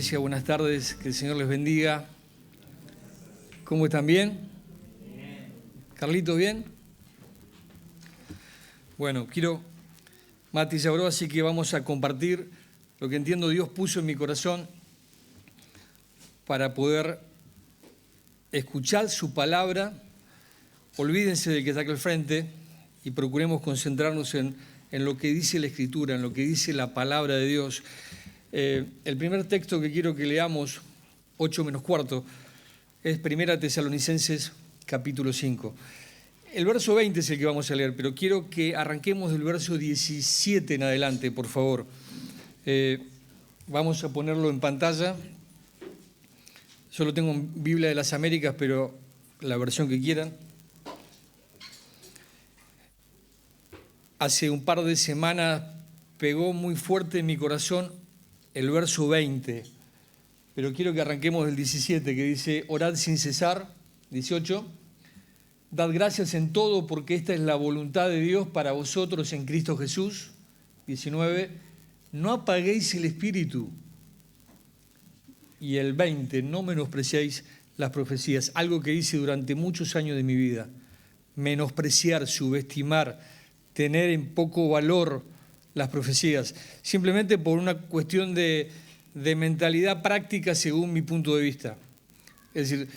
iglesia, buenas tardes, que el Señor les bendiga. ¿Cómo están? ¿Bien? ¿Carlitos bien? Bueno, Mati ya oró, así que vamos a compartir lo que entiendo Dios puso en mi corazón para poder escuchar su palabra. Olvídense del que está aquí al frente y procuremos concentrarnos en lo que dice la Escritura, en lo que dice la palabra de Dios. El primer texto que quiero que leamos, 8 menos cuarto, es 1 Tesalonicenses capítulo 5. El verso 20 es el que vamos a leer, pero quiero que arranquemos del verso 17 en adelante, por favor. Vamos a ponerlo en pantalla. Yo lo tengo en Biblia de las Américas, pero la versión que quieran. Hace un par de semanas pegó muy fuerte en mi corazón el verso 20, pero quiero que arranquemos del 17, que dice: orad sin cesar. 18, dad gracias en todo, porque esta es la voluntad de Dios para vosotros en Cristo Jesús. 19, no apaguéis el espíritu. Y el 20, no menospreciéis las profecías, algo que hice durante muchos años de mi vida: menospreciar, subestimar, tener en poco valor las profecías, simplemente por una cuestión de mentalidad práctica según mi punto de vista. Es decir,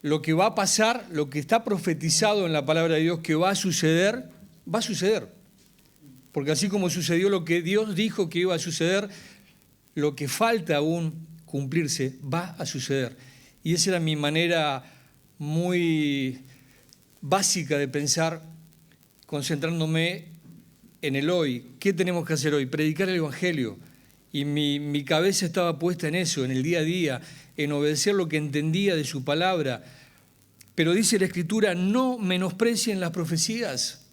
lo que va a pasar, lo que está profetizado en la palabra de Dios que va a suceder, va a suceder. Porque así como sucedió lo que Dios dijo que iba a suceder, lo que falta aún cumplirse va a suceder. Y esa era mi manera muy básica de pensar, concentrándome en el hoy. ¿Qué tenemos que hacer hoy? Predicar el Evangelio. Y mi cabeza estaba puesta en eso, en el día a día, en obedecer lo que entendía de su palabra. Pero dice la Escritura: no menosprecien las profecías.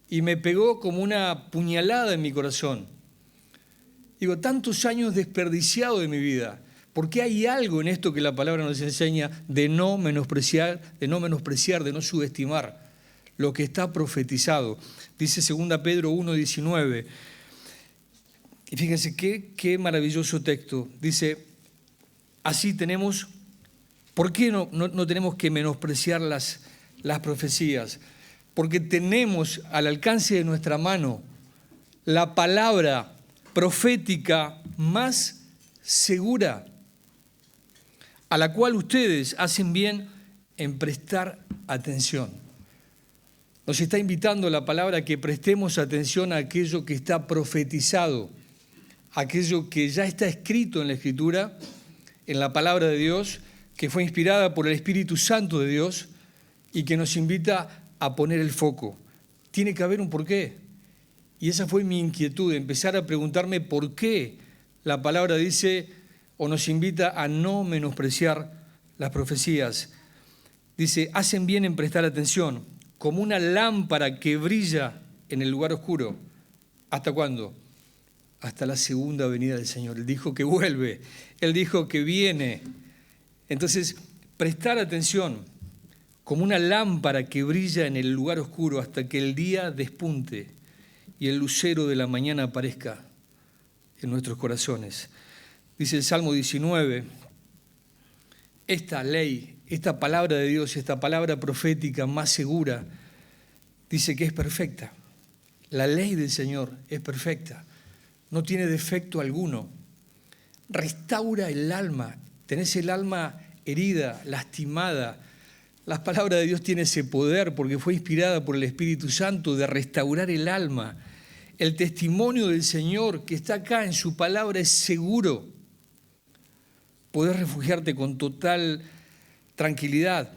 Y me pegó como una puñalada en mi corazón. Digo, tantos años desperdiciados de mi vida. ¿Por qué hay algo en esto que la palabra nos enseña de no menospreciar, de no subestimar lo que está profetizado? Dice 2 Pedro 1:19. Y fíjense qué maravilloso texto. Dice, así tenemos, ¿por qué no tenemos que menospreciar las profecías? Porque tenemos al alcance de nuestra mano la palabra profética más segura, a la cual ustedes hacen bien en prestar atención. Nos está invitando la palabra a que prestemos atención a aquello que está profetizado, aquello que ya está escrito en la Escritura, en la palabra de Dios, que fue inspirada por el Espíritu Santo de Dios y que nos invita a poner el foco. Tiene que haber un porqué. Y esa fue mi inquietud, empezar a preguntarme por qué la palabra dice o nos invita a no menospreciar las profecías. Dice, hacen bien en prestar atención, como una lámpara que brilla en el lugar oscuro. ¿Hasta cuándo? Hasta la segunda venida del Señor. Él dijo que vuelve, Él dijo que viene. Entonces, prestar atención como una lámpara que brilla en el lugar oscuro hasta que el día despunte y el lucero de la mañana aparezca en nuestros corazones. Dice el Salmo 19, esta ley, esta palabra de Dios, esta palabra profética más segura, dice que es perfecta. La ley del Señor es perfecta, no tiene defecto alguno. Restaura el alma. Tenés el alma herida, lastimada. La palabra de Dios tiene ese poder porque fue inspirada por el Espíritu Santo de restaurar el alma. El testimonio del Señor que está acá en su palabra es seguro. Podés refugiarte con total tranquilidad.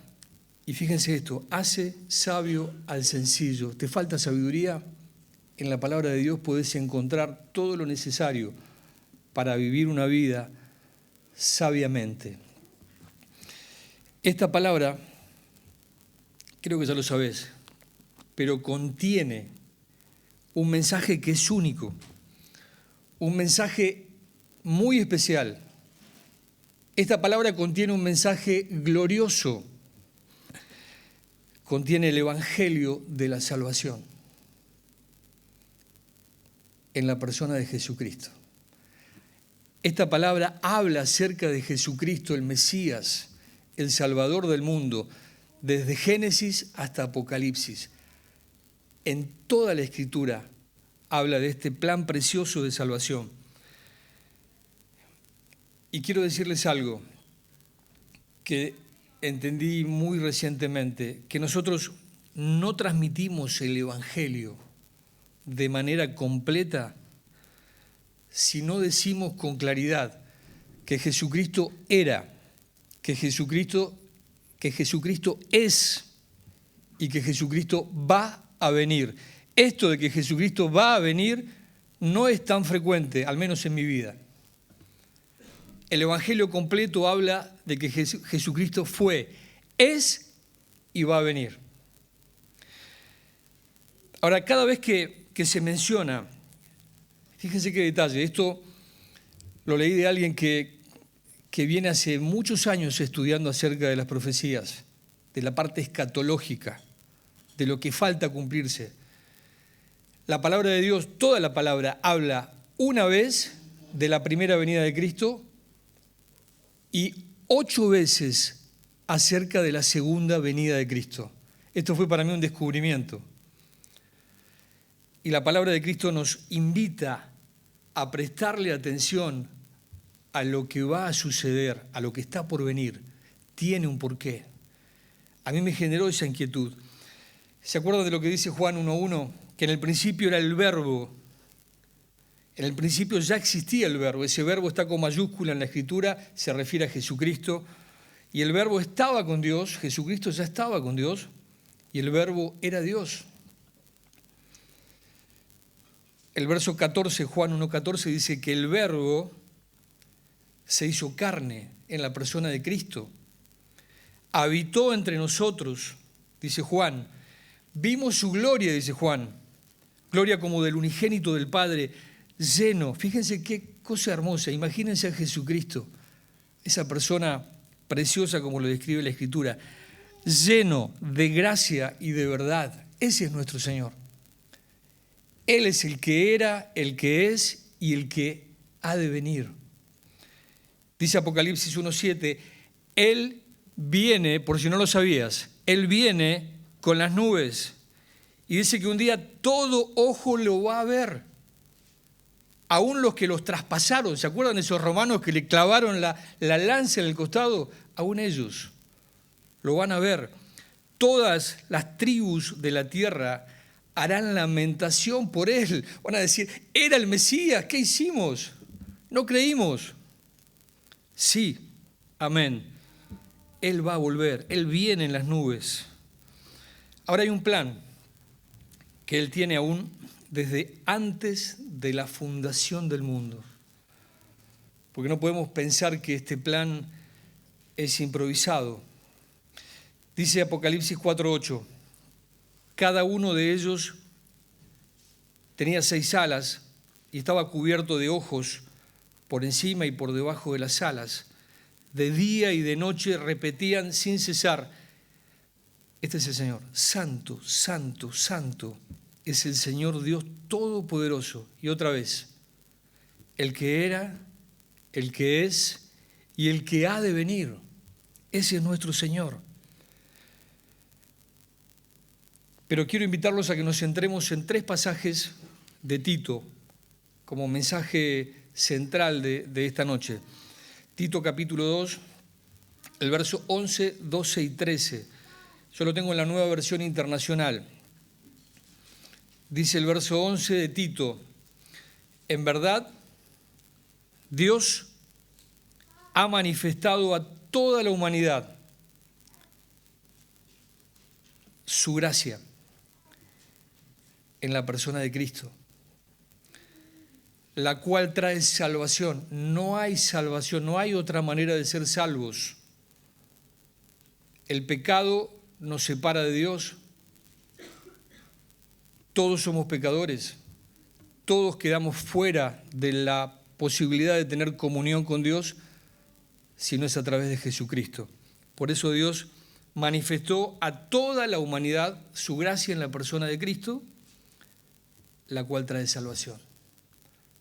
Y fíjense esto, hace sabio al sencillo. ¿Te falta sabiduría? En la palabra de Dios podés encontrar todo lo necesario para vivir una vida sabiamente. Esta palabra, creo que ya lo sabés, pero contiene un mensaje que es único, un mensaje muy especial. Esta palabra contiene un mensaje glorioso, contiene el Evangelio de la salvación en la persona de Jesucristo. Esta palabra habla acerca de Jesucristo, el Mesías, el Salvador del mundo, desde Génesis hasta Apocalipsis. En toda la Escritura habla de este plan precioso de salvación. Y quiero decirles algo que entendí muy recientemente, que nosotros no transmitimos el Evangelio de manera completa si no decimos con claridad que Jesucristo era, que Jesucristo es y que Jesucristo va a venir. Esto de que Jesucristo va a venir no es tan frecuente, al menos en mi vida. El Evangelio completo habla de que Jesucristo fue, es y va a venir. Ahora, cada vez que se menciona, fíjense qué detalle, esto lo leí de alguien que viene hace muchos años estudiando acerca de las profecías, de la parte escatológica, de lo que falta cumplirse. La palabra de Dios, toda la palabra, habla una vez de la primera venida de Cristo y 8 veces acerca de la segunda venida de Cristo. Esto fue para mí un descubrimiento. Y la palabra de Cristo nos invita a prestarle atención a lo que va a suceder, a lo que está por venir. Tiene un porqué. A mí me generó esa inquietud. ¿Se acuerdan de lo que dice Juan 1:1? Que en el principio era el verbo. En el principio ya existía el verbo. Ese verbo está con mayúscula en la Escritura, se refiere a Jesucristo. Y el verbo estaba con Dios, Jesucristo ya estaba con Dios, y el verbo era Dios. El verso 14, Juan 1:14, dice que el verbo se hizo carne en la persona de Cristo. Habitó entre nosotros, dice Juan. Vimos su gloria, dice Juan. Gloria como del unigénito del Padre, lleno. Fíjense qué cosa hermosa. Imagínense a Jesucristo, esa persona preciosa como lo describe la Escritura, lleno de gracia y de verdad. Ese es nuestro Señor. Él es el que era, el que es y el que ha de venir. Dice Apocalipsis 1:7, Él viene, por si no lo sabías, Él viene con las nubes. Y dice que un día todo ojo lo va a ver. Aún los que los traspasaron, ¿se acuerdan de esos romanos que le clavaron la lanza en el costado? Aún ellos lo van a ver. Todas las tribus de la tierra harán lamentación por él. Van a decir, era el Mesías, ¿qué hicimos? No creímos. Sí, amén. Él va a volver, Él viene en las nubes. Ahora hay un plan que Él tiene aún desde antes de la fundación del mundo. Porque no podemos pensar que este plan es improvisado. Dice Apocalipsis 4:8, cada uno de ellos tenía 6 alas y estaba cubierto de ojos por encima y por debajo de las alas. De día y de noche repetían sin cesar, este es el Señor, santo, santo, santo, es el Señor Dios Todopoderoso. Y otra vez, el que era, el que es y el que ha de venir. Ese es nuestro Señor. Pero quiero invitarlos a que nos centremos en 3 pasajes de Tito como mensaje central de esta noche. Tito capítulo 2, el verso 11, 12 y 13. Yo lo tengo en la Nueva Versión Internacional. Dice el verso 11 de Tito, en verdad, Dios ha manifestado a toda la humanidad su gracia en la persona de Cristo, la cual trae salvación. No hay salvación, no hay otra manera de ser salvos. El pecado nos separa de Dios. Todos somos pecadores. Todos quedamos fuera de la posibilidad de tener comunión con Dios si no es a través de Jesucristo. Por eso Dios manifestó a toda la humanidad su gracia en la persona de Cristo, la cual trae salvación.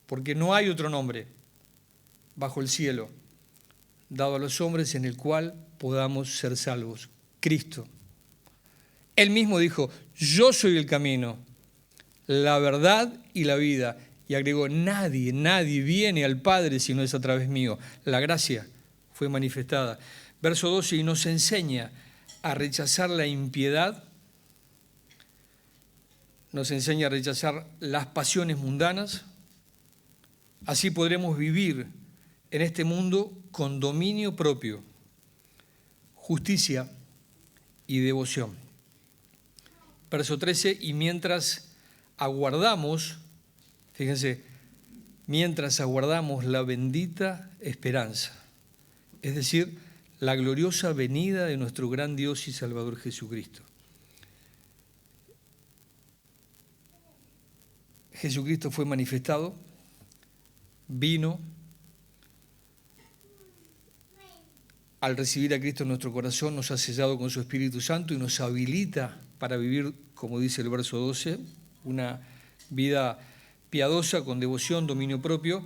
Porque no hay otro nombre bajo el cielo, dado a los hombres en el cual podamos ser salvos. Cristo. Él mismo dijo, yo soy el camino, la verdad y la vida. Y agregó, nadie viene al Padre si no es a través mío. La gracia fue manifestada. Verso 12, y nos enseña a rechazar la impiedad, nos enseña a rechazar las pasiones mundanas. Así podremos vivir en este mundo con dominio propio, justicia y devoción. Verso 13, y mientras aguardamos, fíjense, mientras aguardamos la bendita esperanza, es decir, la gloriosa venida de nuestro gran Dios y Salvador Jesucristo. Jesucristo fue manifestado, vino. Al recibir a Cristo en nuestro corazón nos ha sellado con su Espíritu Santo y nos habilita para vivir, como dice el verso 12, una vida piadosa, con devoción, dominio propio,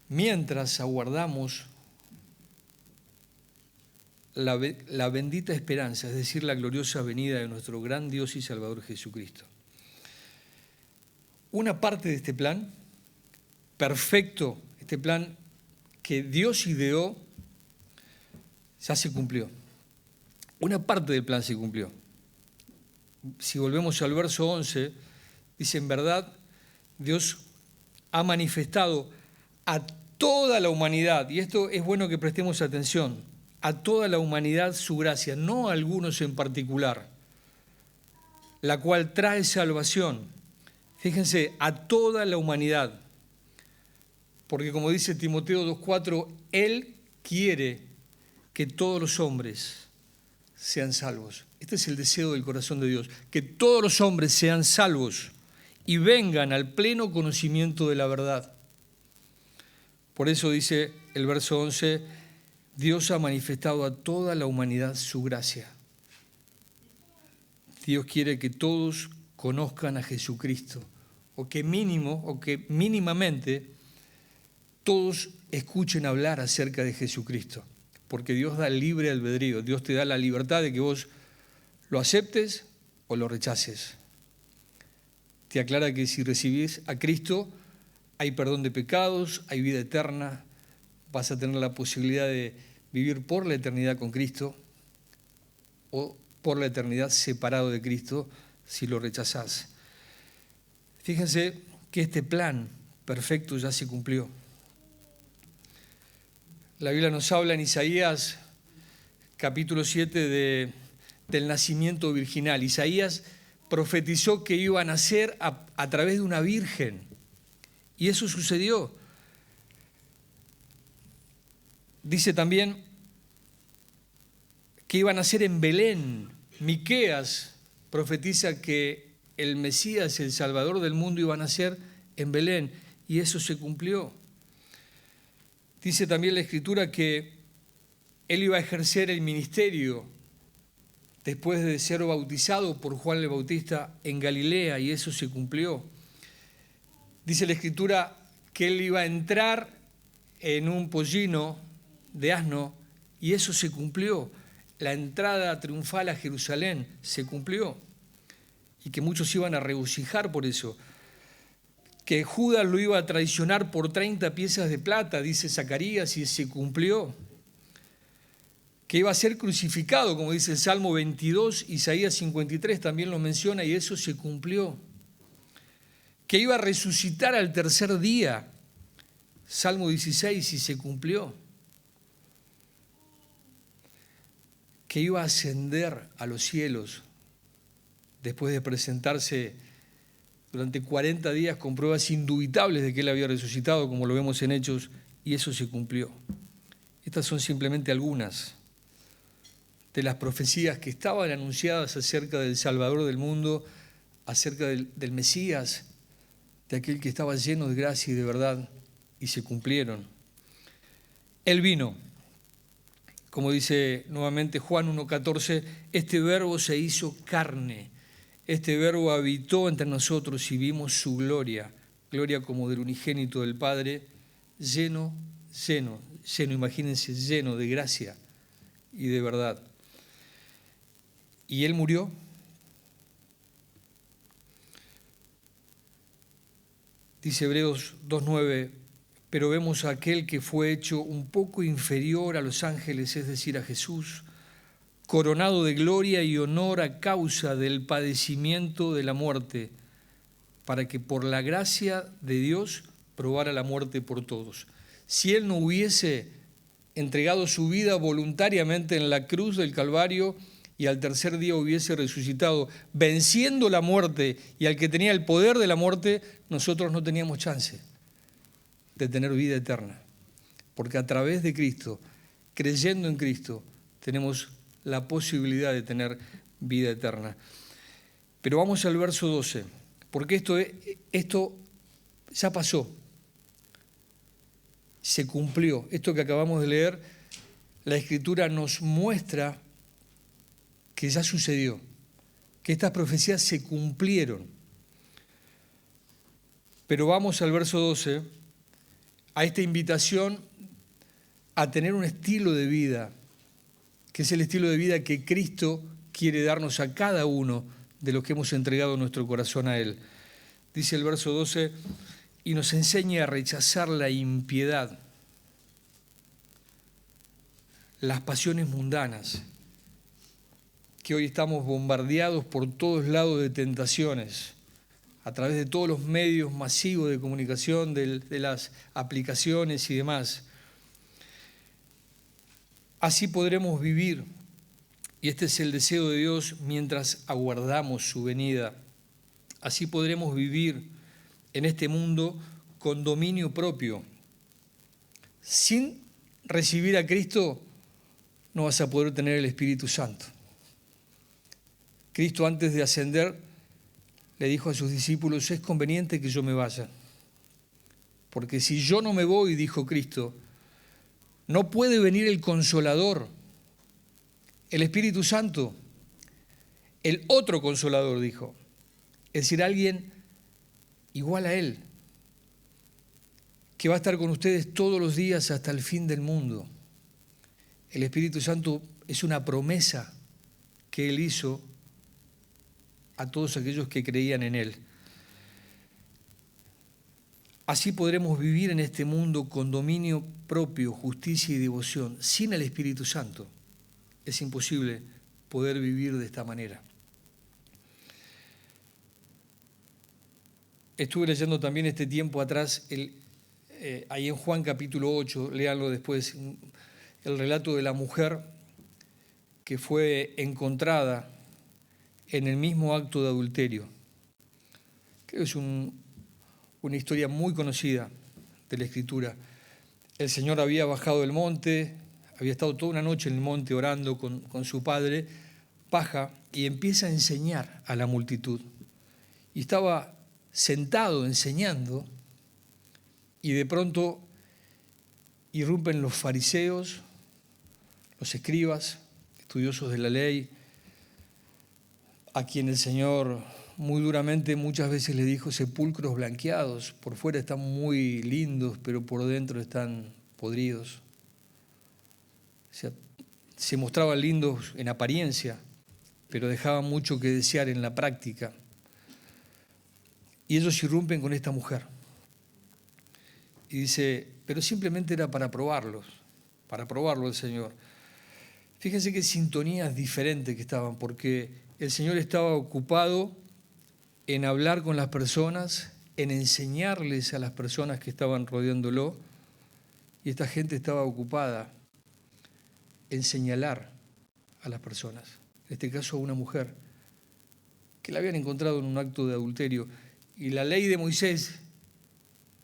mientras aguardamos la bendita esperanza, es decir, la gloriosa venida de nuestro gran Dios y Salvador Jesucristo. Una parte de este plan perfecto, este plan que Dios ideó, ya se cumplió. Una parte del plan se cumplió. Si volvemos al verso 11, dice, en verdad, Dios ha manifestado a toda la humanidad, y esto es bueno que prestemos atención, a toda la humanidad su gracia, no a algunos en particular, la cual trae salvación. Fíjense, a toda la humanidad, porque como dice Timoteo 2:4, Él quiere que todos los hombres sean salvos. Este es el deseo del corazón de Dios, que todos los hombres sean salvos y vengan al pleno conocimiento de la verdad. Por eso dice el verso 11, Dios ha manifestado a toda la humanidad su gracia. Dios quiere que todos conozcan a Jesucristo, o que mínimamente todos escuchen hablar acerca de Jesucristo, porque Dios da libre albedrío, Dios te da la libertad de que vos lo aceptes o lo rechaces. Te aclara que si recibís a Cristo hay perdón de pecados, hay vida eterna, vas a tener la posibilidad de vivir por la eternidad con Cristo o por la eternidad separado de Cristo si lo rechazás. Fíjense que este plan perfecto ya se cumplió. La Biblia nos habla en Isaías capítulo 7 del nacimiento virginal. Isaías profetizó que iba a nacer a través de una virgen, y eso sucedió. Dice también que iba a nacer en Belén. Miqueas profetiza que el Mesías, el Salvador del mundo, iba a nacer en Belén, y eso se cumplió. Dice también la Escritura que él iba a ejercer el ministerio después de ser bautizado por Juan el Bautista en Galilea, y eso se cumplió. Dice la Escritura que él iba a entrar en un pollino de asno, y eso se cumplió. La entrada triunfal a Jerusalén se cumplió, y que muchos iban a regocijar por eso. Que Judas lo iba a traicionar por 30 piezas de plata, dice Zacarías, y se cumplió. Que iba a ser crucificado, como dice el Salmo 22, Isaías 53 también lo menciona, y eso se cumplió. Que iba a resucitar al tercer día, Salmo 16, y se cumplió. Que iba a ascender a los cielos después de presentarse durante 40 días con pruebas indubitables de que él había resucitado, como lo vemos en Hechos, y eso se cumplió. Estas son simplemente algunas de las profecías que estaban anunciadas acerca del Salvador del mundo, acerca del Mesías, de aquel que estaba lleno de gracia y de verdad, y se cumplieron. Él vino, como dice nuevamente Juan 1:14, este verbo se hizo carne, este verbo habitó entre nosotros y vimos su gloria, gloria como del unigénito del Padre, lleno lleno, imagínense, lleno de gracia y de verdad. Y Él murió. Dice Hebreos 2:9, pero vemos a aquel que fue hecho un poco inferior a los ángeles, es decir, a Jesús, coronado de gloria y honor a causa del padecimiento de la muerte, para que por la gracia de Dios probara la muerte por todos. Si Él no hubiese entregado su vida voluntariamente en la cruz del Calvario y al tercer día hubiese resucitado, venciendo la muerte y al que tenía el poder de la muerte, nosotros no teníamos chance de tener vida eterna. Porque a través de Cristo, creyendo en Cristo, tenemos la posibilidad de tener vida eterna. Pero vamos al verso 12, porque esto ya pasó, se cumplió. Esto que acabamos de leer, la Escritura nos muestra que ya sucedió, que estas profecías se cumplieron. Pero vamos al verso 12, a esta invitación a tener un estilo de vida, que es el estilo de vida que Cristo quiere darnos a cada uno de los que hemos entregado nuestro corazón a Él. Dice el verso 12, y nos enseña a rechazar la impiedad, las pasiones mundanas, que hoy estamos bombardeados por todos lados de tentaciones, a través de todos los medios masivos de comunicación, de las aplicaciones y demás. Así podremos vivir, y este es el deseo de Dios mientras aguardamos su venida. Así podremos vivir en este mundo con dominio propio. Sin recibir a Cristo no vas a poder tener el Espíritu Santo. Cristo, antes de ascender, le dijo a sus discípulos, es conveniente que yo me vaya, porque si yo no me voy, dijo Cristo, no puede venir el Consolador, el Espíritu Santo, el otro Consolador, dijo, es decir, alguien igual a Él, que va a estar con ustedes todos los días hasta el fin del mundo. El Espíritu Santo es una promesa que Él hizo a todos aquellos que creían en Él. Así podremos vivir en este mundo con dominio propio, justicia y devoción. Sin el Espíritu Santo es imposible poder vivir de esta manera. Estuve leyendo también este tiempo atrás, ahí en Juan capítulo 8, léanlo después, el relato de la mujer que fue encontrada en el mismo acto de adulterio. Creo que es una historia muy conocida de la Escritura. El Señor había bajado del monte, había estado toda una noche en el monte orando con su padre, baja y empieza a enseñar a la multitud. Y estaba sentado enseñando y de pronto irrumpen los fariseos, los escribas, estudiosos de la ley, a quien el Señor muy duramente muchas veces le dijo sepulcros blanqueados, por fuera están muy lindos, pero por dentro están podridos. O sea, se mostraban lindos en apariencia, pero dejaban mucho que desear en la práctica. Y ellos irrumpen con esta mujer. Y dice, pero simplemente era para probarlo el Señor. Fíjense qué sintonías diferentes que estaban, porque el Señor estaba ocupado en hablar con las personas, en enseñarles a las personas que estaban rodeándolo, y esta gente estaba ocupada en señalar a las personas, en este caso a una mujer, que la habían encontrado en un acto de adulterio. Y la ley de Moisés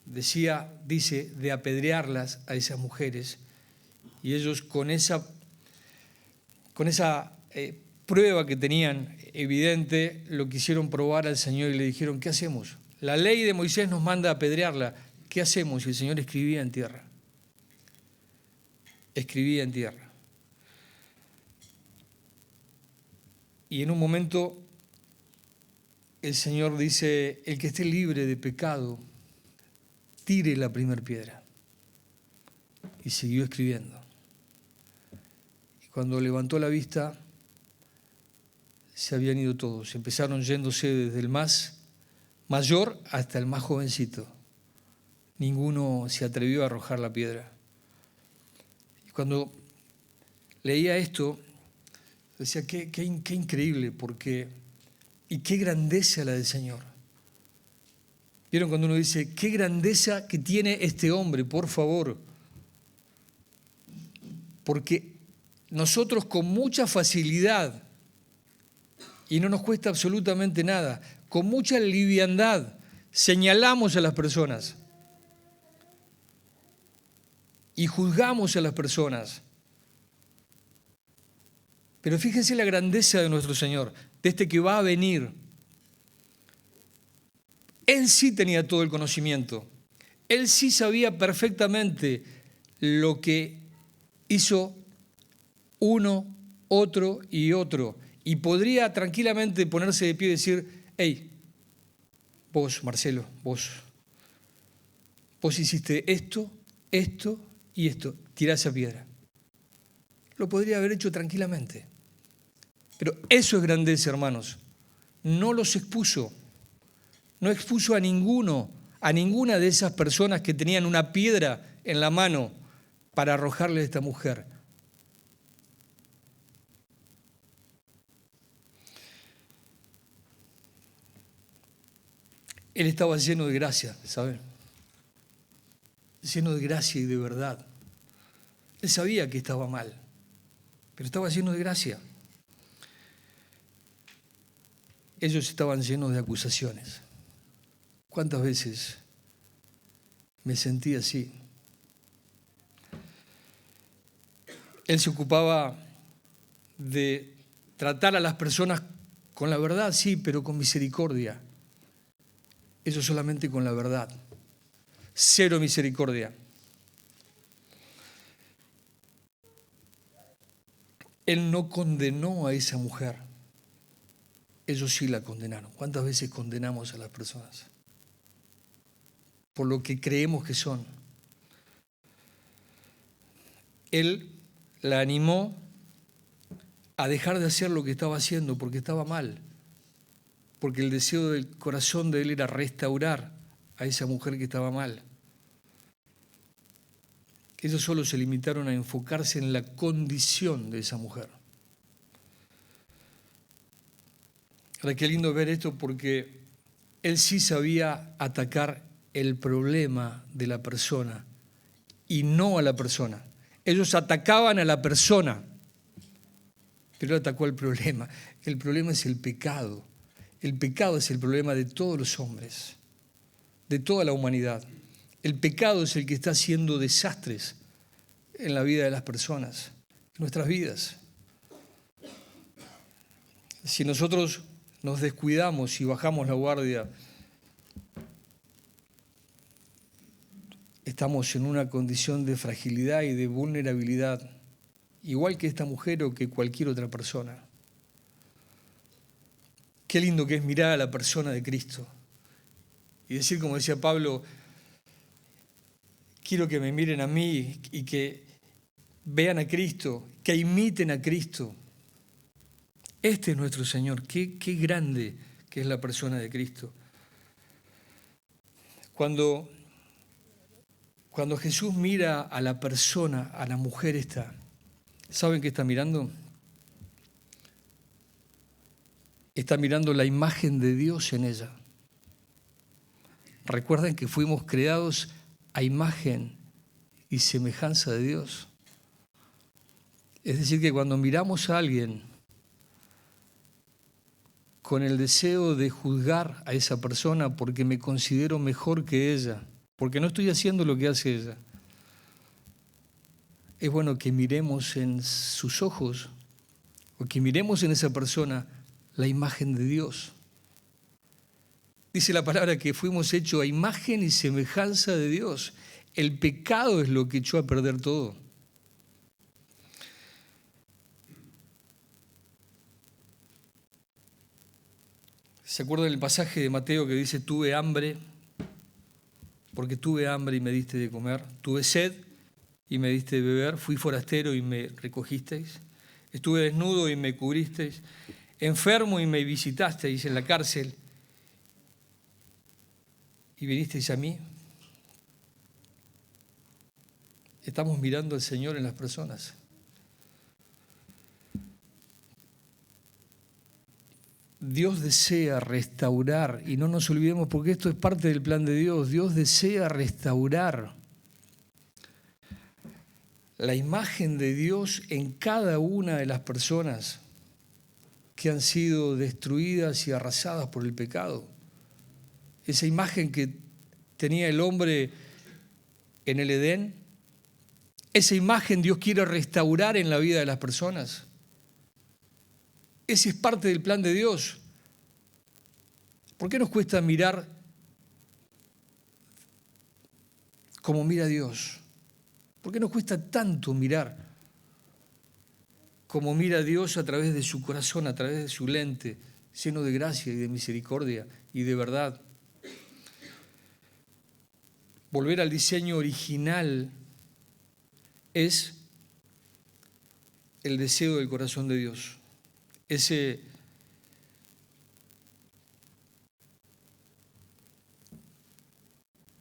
dice de apedrearlas a esas mujeres, y ellos con esa prueba que tenían evidente, lo quisieron probar al Señor y le dijeron, ¿qué hacemos? La ley de Moisés nos manda a apedrearla, ¿qué hacemos? Y el Señor escribía en tierra. Escribía en tierra. Y en un momento el Señor dice, el que esté libre de pecado, tire la primera piedra. y siguió escribiendo. Y cuando levantó la vista, se habían ido todos. Empezaron yéndose desde el más mayor hasta el más jovencito. Ninguno se atrevió a arrojar la piedra. Y cuando leía esto, decía, qué increíble, porque, y qué grandeza la del Señor. ¿Vieron cuando uno dice, qué grandeza que tiene este hombre, por favor? Porque nosotros con mucha facilidad, y no nos cuesta absolutamente nada, con mucha liviandad, señalamos a las personas y juzgamos a las personas. Pero fíjense la grandeza de nuestro Señor, de este que va a venir. Él sí tenía todo el conocimiento. Él sí sabía perfectamente lo que hizo uno, otro y otro. Y podría tranquilamente ponerse de pie y decir, hey, vos, Marcelo, vos hiciste esto, esto y esto, tirá esa piedra. Lo podría haber hecho tranquilamente. Pero eso es grandeza, hermanos. No los expuso. No expuso a ninguno, a ninguna de esas personas que tenían una piedra en la mano para arrojarle a esta mujer. Él estaba lleno de gracia, ¿saben? Lleno de gracia y de verdad. Él sabía que estaba mal, pero estaba lleno de gracia. Ellos estaban llenos de acusaciones. ¿Cuántas veces me sentí así? Él se ocupaba de tratar a las personas con la verdad, sí, pero con misericordia. Eso solamente con la verdad. Cero misericordia. Él no condenó a esa mujer. Ellos sí la condenaron. ¿Cuántas veces condenamos a las personas? Por lo que creemos que son. Él la animó a dejar de hacer lo que estaba haciendo porque estaba mal. Porque el deseo del corazón de él era restaurar a esa mujer que estaba mal. Ellos solo se limitaron a enfocarse en la condición de esa mujer. Ahora, qué lindo ver esto porque él sí sabía atacar el problema de la persona y no a la persona. Ellos atacaban a la persona, pero él atacó el problema. El problema es el pecado. El pecado es el problema de todos los hombres, de toda la humanidad. El pecado es el que está haciendo desastres en la vida de las personas, en nuestras vidas. Si nosotros nos descuidamos y bajamos la guardia, estamos en una condición de fragilidad y de vulnerabilidad, igual que esta mujer o que cualquier otra persona. Qué lindo que es mirar a la persona de Cristo y decir, como decía Pablo, quiero que me miren a mí y que vean a Cristo, que imiten a Cristo. Este es nuestro Señor. Qué grande que es la persona de Cristo. Cuando Jesús mira a la persona, a la mujer esta, ¿saben qué está mirando? Está mirando la imagen de Dios en ella. Recuerden que fuimos creados a imagen y semejanza de Dios. Es decir, que cuando miramos a alguien con el deseo de juzgar a esa persona porque me considero mejor que ella, porque no estoy haciendo lo que hace ella, es bueno que miremos en sus ojos o que miremos en esa persona la imagen de Dios. Dice la palabra que fuimos hechos a imagen y semejanza de Dios. El pecado es lo que echó a perder todo. ¿Se acuerdan del pasaje de Mateo que dice, tuve hambre, porque tuve hambre y me diste de comer? Tuve sed y me diste de beber, fui forastero y me recogisteis, estuve desnudo y me cubristeis, enfermo y me visitasteis en la cárcel y vinisteis a mí. Estamos mirando al Señor en las personas. Dios desea restaurar, y no nos olvidemos porque esto es parte del plan de Dios. Dios desea restaurar la imagen de Dios en cada una de las personas que han sido destruidas y arrasadas por el pecado. Esa imagen que tenía el hombre en el Edén, esa imagen Dios quiere restaurar en la vida de las personas. Ese es parte del plan de Dios. ¿Por qué nos cuesta mirar como mira Dios? ¿Por qué nos cuesta tanto mirar como mira Dios a través de su corazón, a través de su lente, lleno de gracia y de misericordia y de verdad? Volver al diseño original es el deseo del corazón de Dios.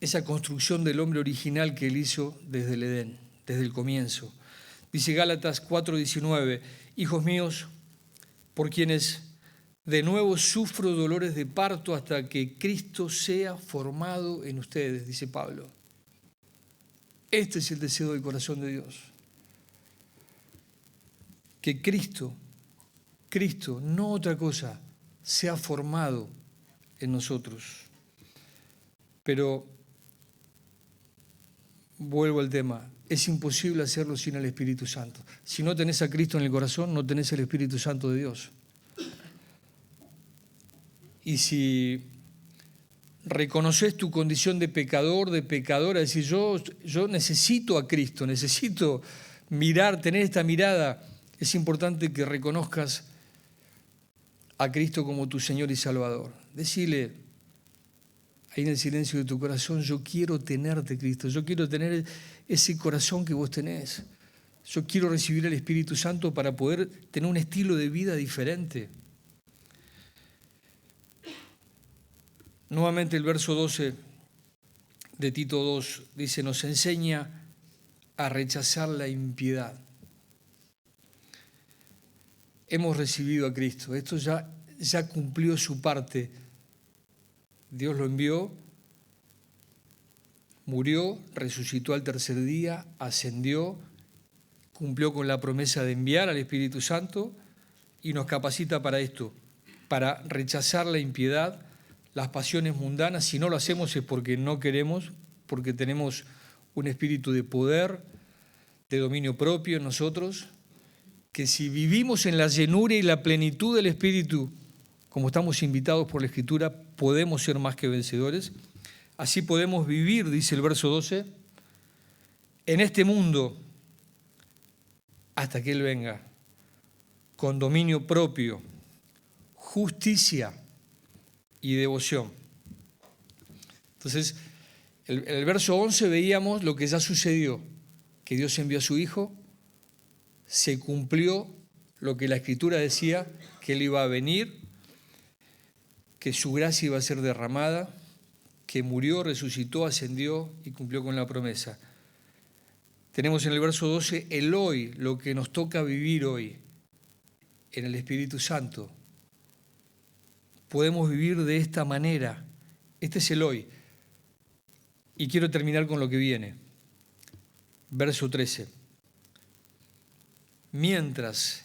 Esa construcción del hombre original que Él hizo desde el Edén, desde el comienzo. Dice Gálatas 4:19, hijos míos, por quienes de nuevo sufro dolores de parto hasta que Cristo sea formado en ustedes, dice Pablo. Este es el deseo del corazón de Dios. Que Cristo, no otra cosa, sea formado en nosotros. Pero vuelvo al tema, es imposible hacerlo sin el Espíritu Santo. Si no tenés a Cristo en el corazón, no tenés el Espíritu Santo de Dios. Y si reconoces tu condición de pecador, de pecadora, decir yo necesito a Cristo, necesito mirar, tener esta mirada, es importante que reconozcas a Cristo como tu Señor y Salvador. Decile ahí en el silencio de tu corazón, yo quiero tenerte, Cristo, yo quiero tener ese corazón que vos tenés. Yo quiero recibir el Espíritu Santo para poder tener un estilo de vida diferente. Nuevamente el verso 12 de Tito 2 dice, nos enseña a rechazar la impiedad. Hemos recibido a Cristo, esto ya cumplió su parte. Dios lo envió, murió, resucitó al tercer día, ascendió, cumplió con la promesa de enviar al Espíritu Santo y nos capacita para esto, para rechazar la impiedad, las pasiones mundanas. Si no lo hacemos es porque no queremos, porque tenemos un espíritu de poder, de dominio propio en nosotros, que si vivimos en la llenura y la plenitud del Espíritu, como estamos invitados por la Escritura, podemos ser más que vencedores. Así podemos vivir, dice el verso 12, en este mundo hasta que Él venga, con dominio propio, justicia y devoción. Entonces, el verso 11 veíamos lo que ya sucedió, que Dios envió a su Hijo, se cumplió lo que la Escritura decía, que Él iba a venir, que su gracia iba a ser derramada, que murió, resucitó, ascendió y cumplió con la promesa. Tenemos en el verso 12 el hoy, lo que nos toca vivir hoy, en el Espíritu Santo. Podemos vivir de esta manera. Este es el hoy. Y quiero terminar con lo que viene. Verso 13. Mientras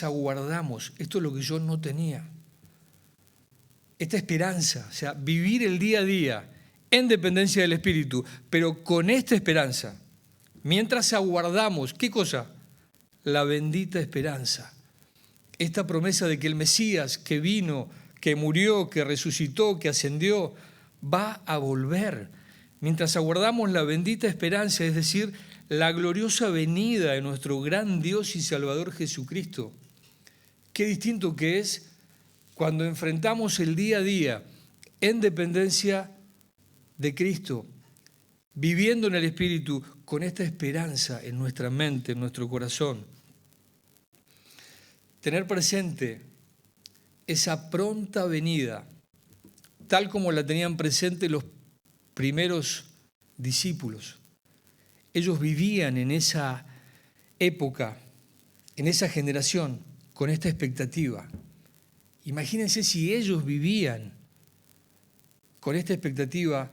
aguardamos, esto es lo que yo no tenía, esta esperanza, o sea, vivir el día a día en dependencia del Espíritu, pero con esta esperanza, mientras aguardamos, ¿qué cosa? La bendita esperanza. Esta promesa de que el Mesías que vino, que murió, que resucitó, que ascendió, va a volver. Mientras aguardamos la bendita esperanza, es decir, la gloriosa venida de nuestro gran Dios y Salvador Jesucristo. Qué distinto que es cuando enfrentamos el día a día en dependencia de Cristo, viviendo en el Espíritu, con esta esperanza en nuestra mente, en nuestro corazón. Tener presente esa pronta venida, tal como la tenían presente los primeros discípulos. Ellos vivían en esa época, en esa generación, con esta expectativa. Imagínense si ellos vivían con esta expectativa,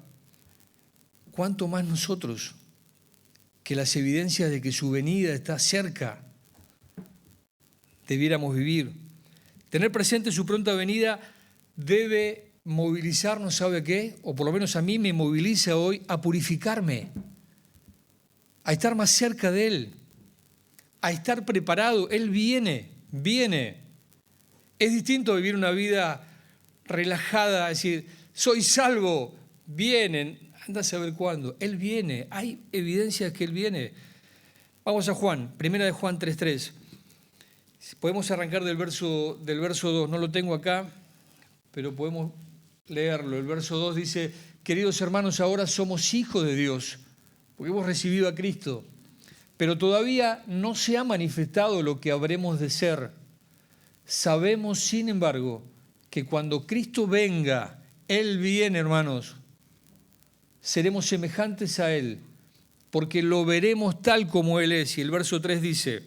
¿cuánto más nosotros, que las evidencias de que su venida está cerca, debiéramos vivir? Tener presente su pronta venida debe movilizarnos, ¿sabe qué? O por lo menos a mí me moviliza hoy a purificarme, a estar más cerca de Él, a estar preparado. Él viene. Es distinto vivir una vida relajada, decir, soy salvo, vienen, anda a saber cuándo. Él viene, hay evidencias que Él viene. Vamos a Juan, primera de Juan 3:3. Podemos arrancar del verso 2, no lo tengo acá, pero podemos leerlo. El verso 2 dice, queridos hermanos, ahora somos hijos de Dios, porque hemos recibido a Cristo, pero todavía no se ha manifestado lo que habremos de ser. Sabemos, sin embargo, que cuando Cristo venga, Él viene, hermanos, seremos semejantes a Él, porque lo veremos tal como Él es. Y el verso 3 dice,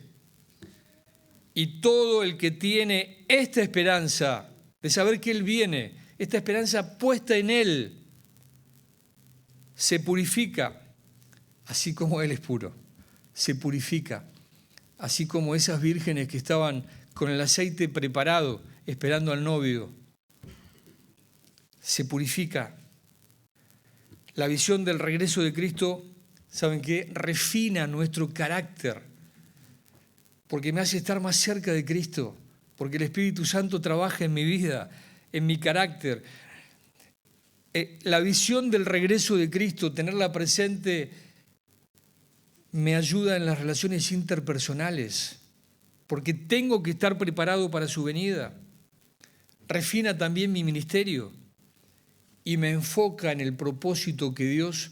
y todo el que tiene esta esperanza de saber que Él viene, esta esperanza puesta en Él, se purifica, así como Él es puro. Se purifica, así como esas vírgenes que estaban con el aceite preparado, esperando al novio. Se purifica. La visión del regreso de Cristo, ¿saben qué? Refina nuestro carácter, porque me hace estar más cerca de Cristo, porque el Espíritu Santo trabaja en mi vida, en mi carácter. La visión del regreso de Cristo, tenerla presente, me ayuda en las relaciones interpersonales, porque tengo que estar preparado para su venida. Refina también mi ministerio y me enfoca en el propósito que Dios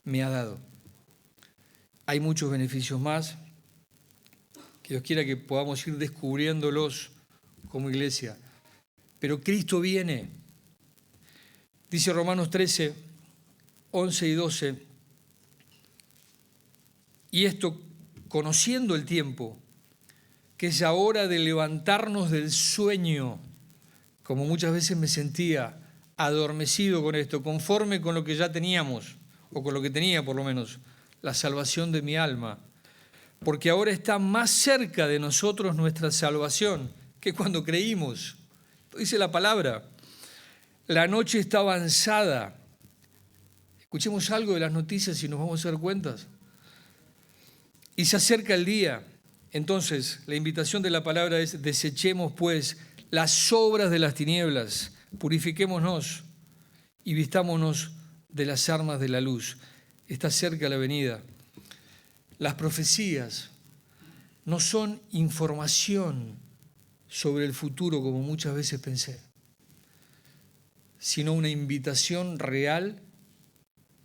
me ha dado. Hay muchos beneficios más, que Dios quiera que podamos ir descubriéndolos como iglesia. Pero Cristo viene. Dice Romanos 13, 11 y 12, y esto conociendo el tiempo, que es hora de levantarnos del sueño, como muchas veces me sentía adormecido con esto, conforme con lo que ya teníamos, o con lo que tenía por lo menos, la salvación de mi alma, porque ahora está más cerca de nosotros nuestra salvación que cuando creímos. Dice la palabra, la noche está avanzada. Escuchemos algo de las noticias y nos vamos a dar cuenta. Y se acerca el día. Entonces, la invitación de la palabra es, desechemos pues las obras de las tinieblas, purifiquémonos y vistámonos de las armas de la luz. Está cerca la venida. Las profecías no son información sobre el futuro, como muchas veces pensé, sino una invitación real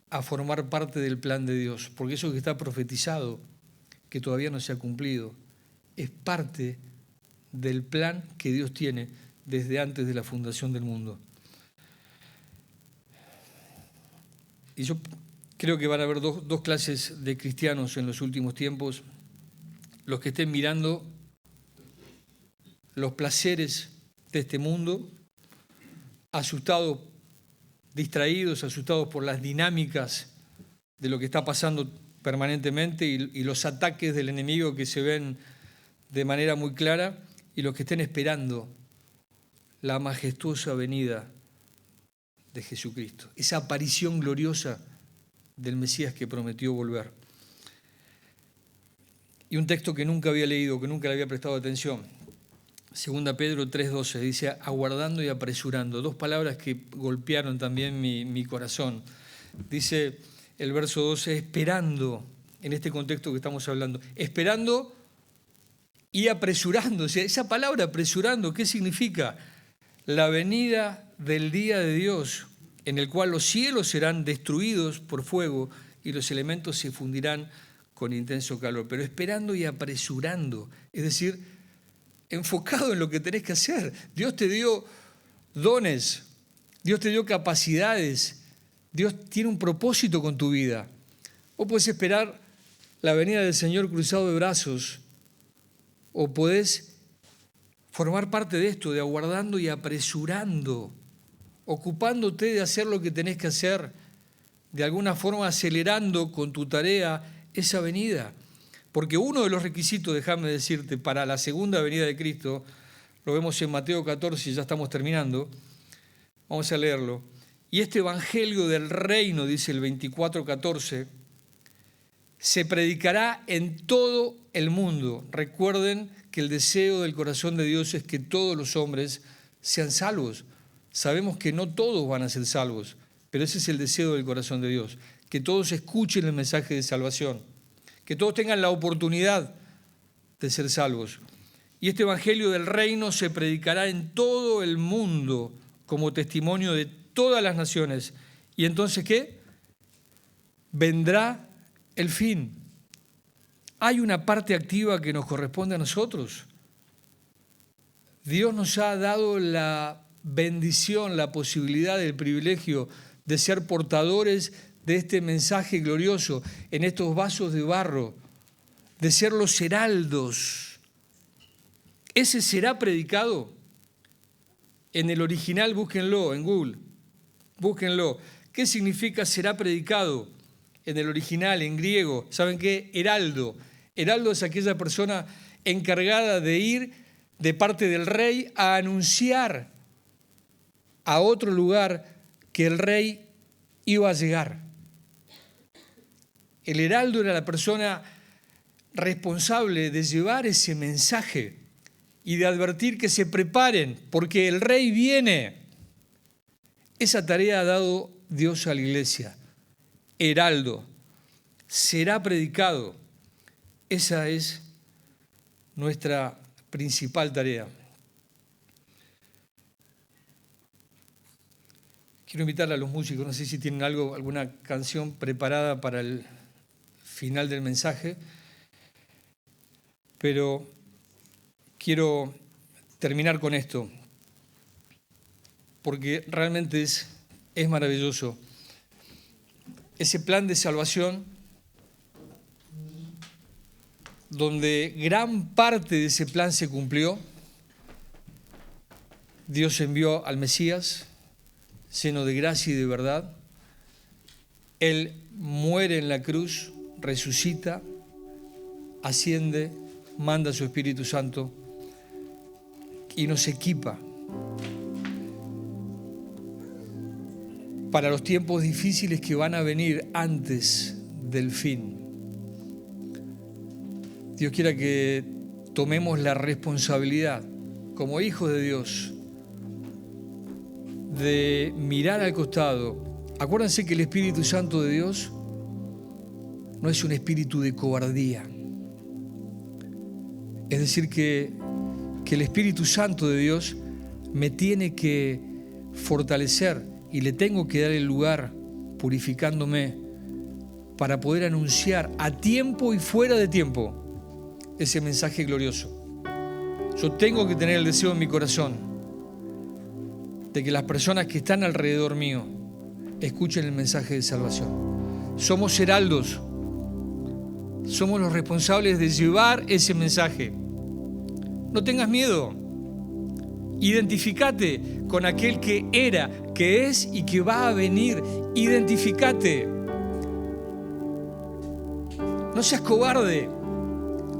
a formar parte del plan de Dios, porque eso que está profetizado, que todavía no se ha cumplido, es parte del plan que Dios tiene desde antes de la fundación del mundo. Y yo creo que van a haber dos clases de cristianos en los últimos tiempos: los que estén mirando los placeres de este mundo, asustados, distraídos, asustados por las dinámicas de lo que está pasando permanentemente y los ataques del enemigo que se ven de manera muy clara, y los que estén esperando la majestuosa venida de Jesucristo, esa aparición gloriosa del Mesías que prometió volver. Y un texto que nunca había leído, que nunca le había prestado atención, 2 Pedro 3:12, dice aguardando y apresurando, dos palabras que golpearon también mi corazón. Dice el verso 12, esperando, en este contexto que estamos hablando, esperando y apresurando. O sea, esa palabra apresurando, ¿qué significa? La venida del día de Dios, en el cual los cielos serán destruidos por fuego y los elementos se fundirán con intenso calor, pero esperando y apresurando, es decir, enfocado en lo que tenés que hacer. Dios te dio dones, Dios te dio capacidades, Dios tiene un propósito con tu vida. Vos podés esperar la venida del Señor cruzado de brazos, o podés formar parte de esto, de aguardando y apresurando, ocupándote de hacer lo que tenés que hacer, de alguna forma acelerando con tu tarea esa venida. Porque uno de los requisitos, déjame decirte, para la segunda venida de Cristo, lo vemos en Mateo 14, y ya estamos terminando, vamos a leerlo. Y este evangelio del reino, dice el 24:14, se predicará en todo el mundo. Recuerden que el deseo del corazón de Dios es que todos los hombres sean salvos. Sabemos que no todos van a ser salvos, pero ese es el deseo del corazón de Dios, que todos escuchen el mensaje de salvación, que todos tengan la oportunidad de ser salvos. Y este evangelio del reino se predicará en todo el mundo como testimonio de todas las naciones. ¿Y entonces qué? Vendrá el fin. Hay una parte activa que nos corresponde a nosotros. Dios nos ha dado la bendición, la posibilidad, el privilegio de ser portadores de este mensaje glorioso en estos vasos de barro, de ser los heraldos. Ese será predicado. En el original, búsquenlo en Google, búsquenlo. ¿Qué significa será predicado? En el original, en griego, ¿saben qué? Heraldo. Heraldo es aquella persona encargada de ir de parte del rey a anunciar a otro lugar que el rey iba a llegar. El heraldo era la persona responsable de llevar ese mensaje y de advertir que se preparen, porque el rey viene. Esa tarea ha dado Dios a la iglesia. Heraldo, será predicado. Esa es nuestra principal tarea. Quiero invitar a los músicos, no sé si tienen alguna canción preparada para el final del mensaje, pero quiero terminar con esto, porque realmente es maravilloso. Ese plan de salvación, donde gran parte de ese plan se cumplió, Dios envió al Mesías, lleno de gracia y de verdad. Él muere en la cruz, resucita, asciende, manda a su Espíritu Santo y nos equipa para los tiempos difíciles que van a venir antes del fin. Dios quiera que tomemos la responsabilidad como hijos de Dios de mirar al costado. Acuérdense que el Espíritu Santo de Dios no es un espíritu de cobardía. Es decir, que el Espíritu Santo de Dios me tiene que fortalecer y le tengo que dar el lugar purificándome para poder anunciar a tiempo y fuera de tiempo ese mensaje glorioso. Yo tengo que tener el deseo en mi corazón de que las personas que están alrededor mío escuchen el mensaje de salvación. Somos heraldos, somos los responsables de llevar ese mensaje. No tengas miedo, identificate con aquel que era, que es y que va a venir. Identificate. No seas cobarde.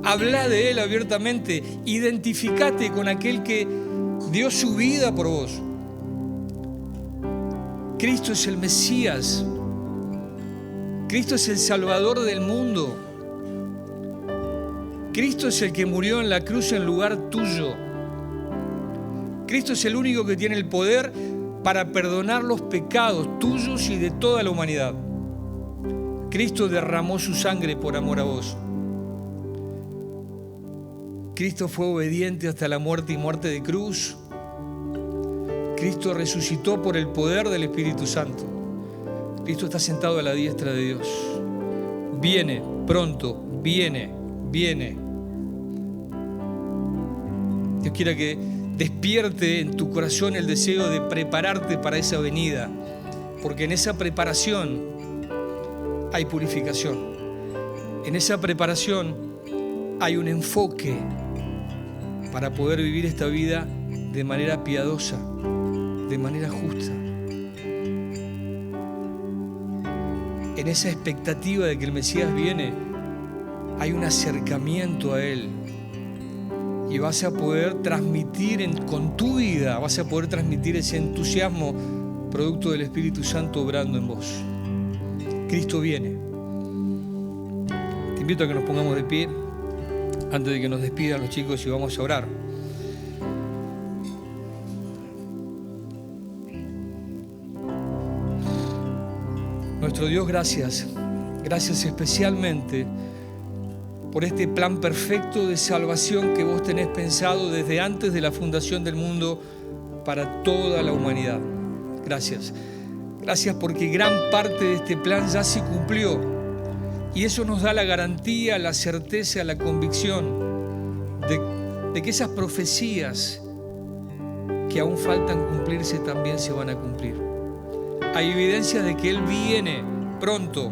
Habla de Él abiertamente. Identificate con aquel que dio su vida por vos. Cristo es el Mesías. Cristo es el Salvador del mundo. Cristo es el que murió en la cruz en lugar tuyo. Cristo es el único que tiene el poder para perdonar los pecados tuyos y de toda la humanidad. Cristo derramó su sangre por amor a vos. Cristo fue obediente hasta la muerte y muerte de cruz. Cristo resucitó por el poder del Espíritu Santo. Cristo está sentado a la diestra de Dios. Viene pronto, viene. Dios quiera que despierte en tu corazón el deseo de prepararte para esa venida, porque en esa preparación hay purificación. En esa preparación hay un enfoque para poder vivir esta vida de manera piadosa, de manera justa. En esa expectativa de que el Mesías viene, hay un acercamiento a Él. Y vas a poder transmitir con tu vida, vas a poder transmitir ese entusiasmo producto del Espíritu Santo obrando en vos. Cristo viene. Te invito a que nos pongamos de pie antes de que nos despidan los chicos y vamos a orar. Nuestro Dios, gracias. Gracias especialmente por este plan perfecto de salvación que vos tenés pensado desde antes de la fundación del mundo para toda la humanidad. Gracias. Gracias porque gran parte de este plan ya se cumplió y eso nos da la garantía, la certeza, la convicción de que esas profecías que aún faltan cumplirse también se van a cumplir. Hay evidencia de que Él viene pronto.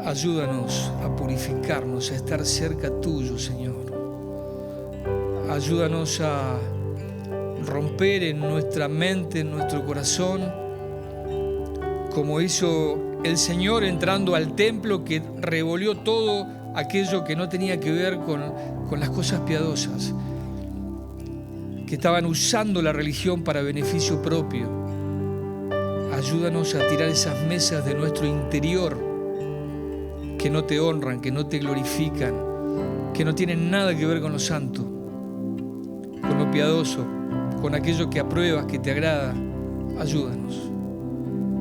Ayúdanos a purificarnos, a estar cerca tuyo, Señor. Ayúdanos a romper en nuestra mente, en nuestro corazón, como hizo el Señor entrando al templo, que revolvió todo aquello que no tenía que ver con las cosas piadosas, que estaban usando la religión para beneficio propio. Ayúdanos a tirar esas mesas de nuestro interior que no te honran, que no te glorifican, que no tienen nada que ver con lo santo, con lo piadoso, con aquello que apruebas, que te agrada. Ayúdanos.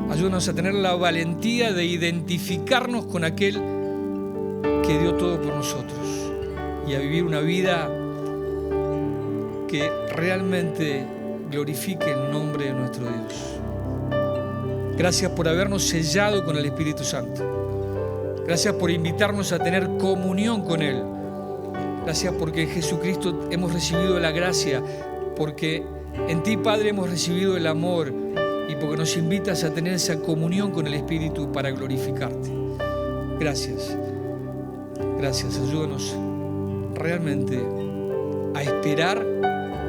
Ayúdanos a tener la valentía de identificarnos con aquel que dio todo por nosotros y a vivir una vida que realmente glorifique el nombre de nuestro Dios. Gracias por habernos sellado con el Espíritu Santo. Gracias por invitarnos a tener comunión con Él. Gracias porque en Jesucristo hemos recibido la gracia, porque en ti, Padre, hemos recibido el amor y porque nos invitas a tener esa comunión con el Espíritu para glorificarte. Gracias. Gracias. Ayúdanos realmente a esperar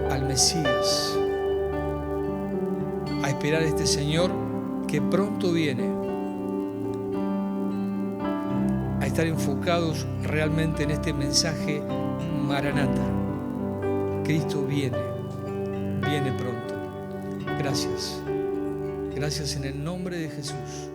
al Mesías, a esperar a este Señor que pronto viene, a estar enfocados realmente en este mensaje Maranata. Cristo viene pronto. Gracias. Gracias en el nombre de Jesús.